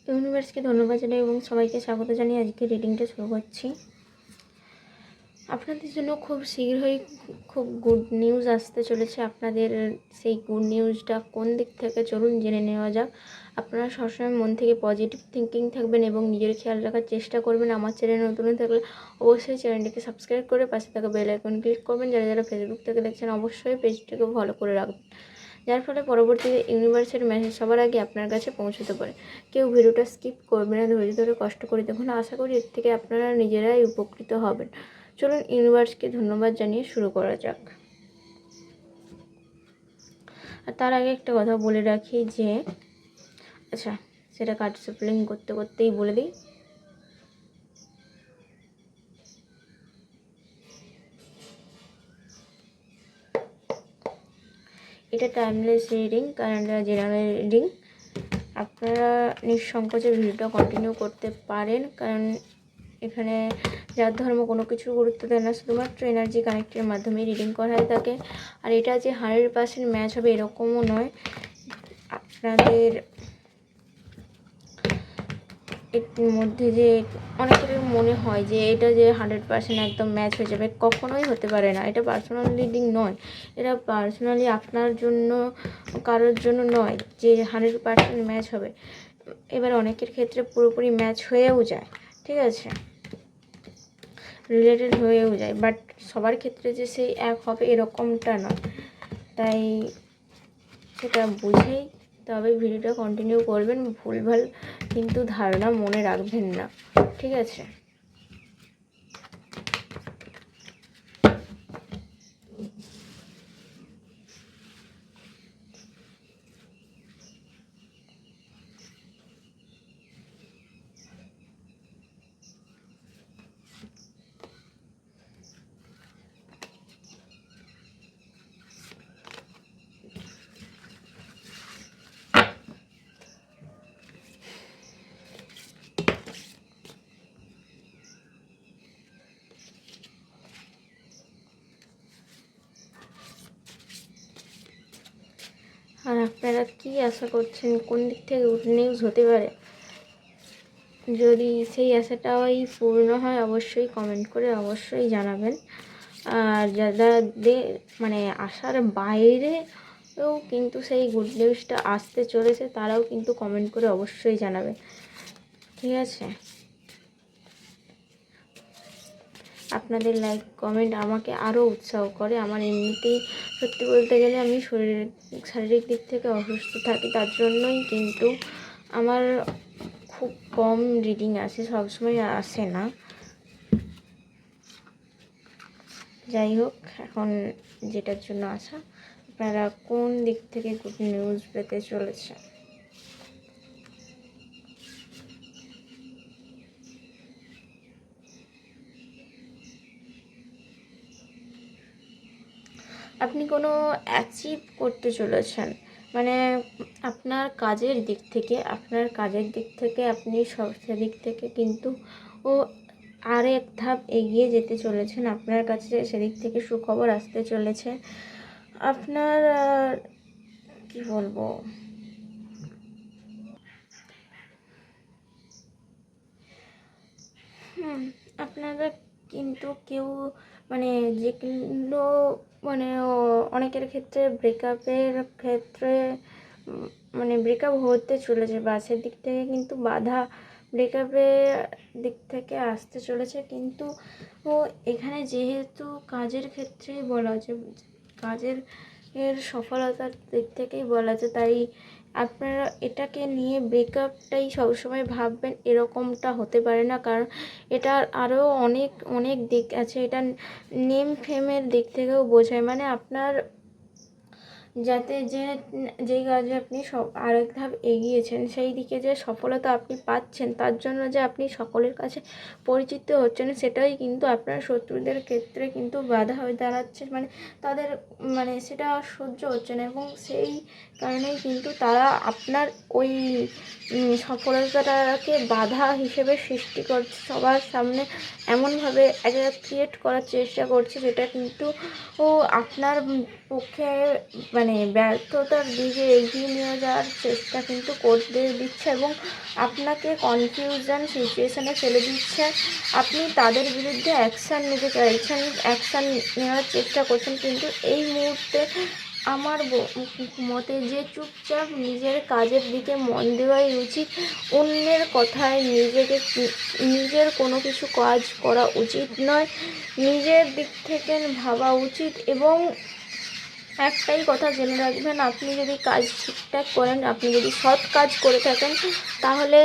ইউনিভার্সকে ধন্যবাদ জানাই এবং সবাইকে স্বাগত জানিয়ে আজকে রিডিংটা শুরু করছি। আপনাদের জন্য খুব শীঘ্রই খুব গুড নিউজ আসতে চলেছে। আপনাদের সেই গুড নিউজটা কোন দিক থেকে চলুন জেনে নেওয়া যাক। আপনারা সবসময় মন থেকে পজিটিভ থিঙ্কিং থাকবেন এবং নিজের খেয়াল রাখার চেষ্টা করবেন। আমার চ্যানেল নতুন থাকলে অবশ্যই চ্যানেলটিকে সাবস্ক্রাইব করে পাশে থাকা বেল আইকন ক্লিক করবেন। যারা যারা ফেসবুক থেকে দেখছেন অবশ্যই পেজটিকে ফলো করে রাখবেন, যার ফলে পরবর্তীতে ইউনিভার্সের মেসেজ সবার আগে আপনার কাছে পৌঁছতে পারে। কেউ ভিডিওটা স্কিপ করবে না, ধৈর্য ধরে কষ্ট করে দেখুন। আশা করি এর থেকে আপনারা নিজেরাই উপকৃত হবেন। চলুন ইউনিভার্সকে ধন্যবাদ জানিয়ে শুরু করা যাক। আর তার আগে একটা কথা বলে রাখি যে সেটা কার্ড সাপ্লিং করতে করতেই বলে দিই। এটা টাইমলেস রিডিং, কারণ জেনারেল রিডিং। আপনারা নিঃসংকোচে ভিডিওটা কন্টিনিউ করতে পারেন, কারণ এখানে যার ধর্ম কোনো কিছু গুরুত্ব দেয় না, শুধুমাত্র এনার্জি কানেক্টের মাধ্যমে রিডিং করা হয়ে থাকে। আর এটা যে 100% ম্যাচ হবে এরকমও নয়। আপনাদের এর মধ্যে যে অনেকের মনে হয় যে এটা যে 100% একদম ম্যাচ হয়ে যাবে, কখনোই হতে পারে না। এটা পার্সোনাল রিডিং নয়, এটা পার্সোনালি আপনার জন্য কারোর জন্য নয় যে 100% ম্যাচ হবে। এবার অনেকের ক্ষেত্রে পুরোপুরি ম্যাচ হয়েও যায়, ঠিক আছে, রিলেটেড হয়েও যায়, বাট সবার ক্ষেত্রে যে সেই এক হবে এরকমটা নয়। তাই সেটা বুঝেই তবে ভিডিওটা কন্টিনিউ করবেন। ভুলভাল কিন্তু ধারণা মনে রাখবেন না, ঠিক আছে। আর আপনারা কি আশা করছেন, কোন দিক থেকে গুড নিউজ হতে পারে? যদি সেই আশাটাই পূর্ণ হয় অবশ্যই কমেন্ট করে অবশ্যই জানাবেন। আর যাদের মানে আশার বাইরেও কিন্তু সেই গুড নিউজটা আসতে চলেছে, তারাও কিন্তু কমেন্ট করে অবশ্যই জানাবেন, ঠিক আছে। আপনাদের লাইক কমেন্ট আমাকে আরও উৎসাহ করে। আমার এমনিতেই সত্যি বলতে গেলে আমি শারীরিক দিক থেকে অসুস্থ থাকি, তার জন্যই কিন্তু আমার খুব কম রিডিং আসে, সবসময় আসে না। যাই হোক, এখন যেটার জন্য আসা, আপনারা কোন দিক থেকে গুড নিউজ পেতে চলেছে? আপনি কোনো অ্যাচিভ করতে চলেছেন, মানে আপনার কাজের দিক থেকে আপনি সব সেদিক থেকে কিন্তু আর এক ধাপ এগিয়ে যেতে চলেছেন। আপনার কাছে সেদিক থেকে সুখবর আসতে চলেছে। আপনার কি বলবো, আপনারা কিন্তু কেউ মানে যেগুলো মানে অনেকের ক্ষেত্রে ব্রেকআপের ক্ষেত্রে মানে ব্রেকআপ হতে চলেছে বা সেদিক থেকে কিন্তু বাধা ব্রেকআপের দিক থেকে আসতে চলেছে। কিন্তু এখানে যেহেতু কাজের ক্ষেত্রেই বলা আছে, কাজের সফলতার দিক থেকেই বলা আছে, তাই আপনারা এটাকে নিয়ে ব্রেকআপটাই সবসময় ভাববেন এরকমটা হতে পারে না, কারণ এটার আরও অনেক অনেক দিক আছে। এটা নেম ফেমের দিক থেকেও বোঝায়, মানে আপনার যাতে যেই কাজে আপনি আরেক ধাপ এগিয়েছেন সেই দিকে যে সফলতা আপনি পাচ্ছেন, তার জন্য যে আপনি সকলের কাছে পরিচিত হচ্ছেন, সেটাই কিন্তু আপনার শত্রুদের ক্ষেত্রে কিন্তু বাধা হয়ে দাঁড়াচ্ছে। মানে তাদের মানে সেটা সহ্য হচ্ছে না, এবং সেই কারণেই কিন্তু তারা আপনার ওই সফলতাটাকে বাধা হিসেবে সৃষ্টি করছে, সবার সামনে এমনভাবে একটা ক্রিয়েট করার চেষ্টা করছে যেটা কিন্তু আপনার পক্ষে মানে ব্যর্থতার দিকে এগিয়ে নিয়ে যাওয়ার চেষ্টা কিন্তু করতে দিচ্ছে এবং আপনাকে কনফিউশন সিচুয়েশানে ফেলে দিচ্ছে। আপনি তাদের বিরুদ্ধে অ্যাকশান নিতে চাইছেন, অ্যাকশান নেওয়ার চেষ্টা করছেন, কিন্তু এই মুহূর্তে আমার মতে যে চুপচাপ নিজের কাজের দিকে মন দেওয়াই উচিত। অন্যের কথায় নিজের কোনো কিছু কাজ করা উচিত নয়, নিজের দিক থেকে ভাবা উচিত। এবং একটাই কথা জেনে রাখবেন, আপনি যদি কাজ ঠিকঠাক করেন, আপনি যদি সৎ কাজ করে থাকেন, তাহলে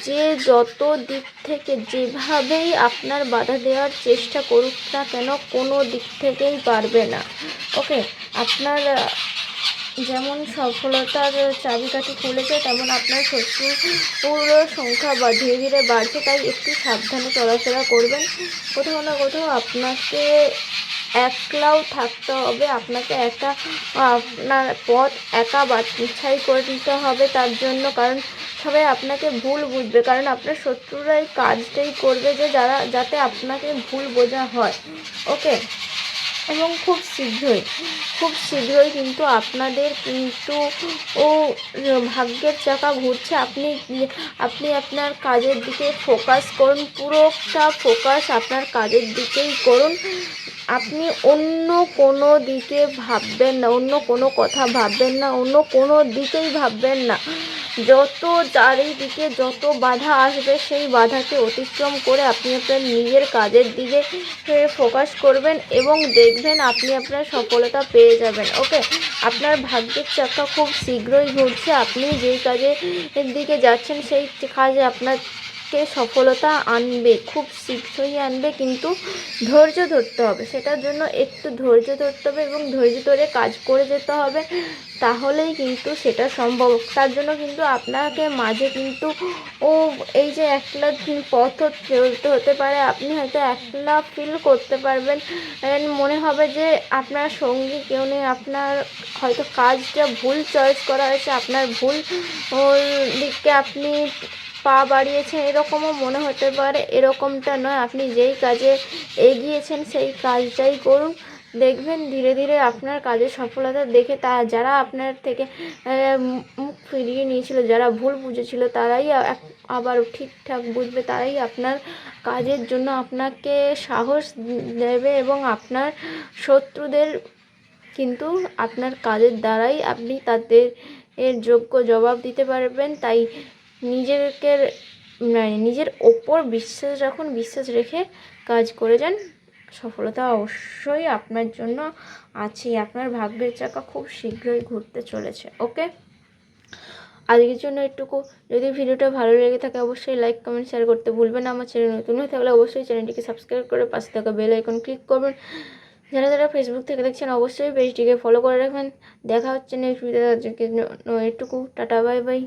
যে যত দিক থেকে যেভাবেই আপনার বাধা দেওয়ার চেষ্টা করুক না কেন, কোনো দিক থেকেই পারবে না। ওকে, আপনার যেমন সফলতার চাবিকাঠি খুলেছে, তেমন আপনার শত্রুর সংখ্যা ধীরে ধীরে বাড়ছে। তাই একটু সাবধানে চলাফেরা করবেন। কোথাও না কোথাও আপনাকে একলাও থাকতে হবে, আপনাকে আপনার পথ একা বাছাই করে নিতে হবে তার জন্য। কারণ সবাই আপনাকে ভুল বুঝবে, কারণ আপনার শত্রুরা এই কাজটাই করবে যে যাতে আপনাকে ভুল বোঝা হয়। ওকে, এবং খুব শীঘ্রই কিন্তু আপনাদের কিন্তু ভাগ্যের চাকা ঘুরছে। আপনি আপনার কাজের দিকে ফোকাস করুন, পুরোটা ফোকাস আপনার কাজের দিকেই করুন। আপনি অন্য কোনো দিকে ভাববেন না, অন্য কোনো কথা ভাববেন না, অন্য কোনো দিকেই ভাববেন না। চারিদিকে যত বাধা আসবে, সেই বাধাকে অতিক্রম করে আপনি আপনার নিজের কাজের দিকে ফোকাস করবেন এবং দেখবেন আপনি আপনার সফলতা পেয়ে যাবেন। ওকে, আপনার ভাগ্যের চাকা খুব শীঘ্রই ঘুরছে। আপনি যেই কাজের দিকে যাচ্ছেন, সেই কাজে আপনাকে সফলতা আনবে, খুব শীঘ্রই আনবে, কিন্তু ধৈর্য ধরতে হবে। সেটার জন্য একটু ধৈর্য ধরতে হবে এবং ধৈর্য ধরে কাজ করে যেতে হবে, তাহলেই কিন্তু সেটা সম্ভব। তার জন্য কিন্তু আপনাকে মাঝে কিন্তু এই যে একলা পথ চলতে হতে পারে। আপনি হয়তো একলা ফিল করতে পারবেন, মনে হবে যে আপনার সঙ্গী কেউ নেই, আপনার হয়তো কাজটা ভুল চয়েস করা হয়েছে, আপনার ভুল দিকে আপনি পা বাড়িয়েছেন, এরকমও মনে হতে পারে। এরকমটা নয়, আপনি যেই কাজে এগিয়েছেন সেই কাজটাই করুন। দেখবেন ধীরে ধীরে আপনার কাজের সফলতা দেখে যারা আপনার থেকে মুখ ফিরিয়ে নিয়েছিল, যারা ভুল বুঝেছিল, তারাই আবার ঠিকঠাক বুঝবে, তারাই আপনার কাজের জন্য আপনাকে সাহস দেবে এবং আপনার শত্রুদের কিন্তু আপনার কাজের দ্বারাই আপনি তাদের যোগ্য জবাব দিতে পারবেন। তাই নিজের ওপর বিশ্বাস রাখুন, বিশ্বাস রেখে কাজ করে যান। সফলতা অবশ্যই আপনার জন্য আছে, আপনার ভাগ্যের চাকা খুব শীঘ্রই ঘুরতে চলেছে। ওকে, আজকের জন্য এটুকু। যদি ভিডিওটা ভালো লেগে থাকে অবশ্যই লাইক, কমেন্ট, শেয়ার করতে ভুলবেন না। আমার চ্যানেল নতুন হয়ে থাকলে অবশ্যই চ্যানেলটিকে সাবস্ক্রাইব করে পাশে থাকা বেল আইকন ক্লিক করবেন। যারা ফেসবুক থেকে দেখছেন অবশ্যই পেজটিকে ফলো করে রাখবেন। দেখা হচ্ছে নেক্সট ভিডিওতে। আজকের জন্য এটুকু, টাটা, বাই বাই।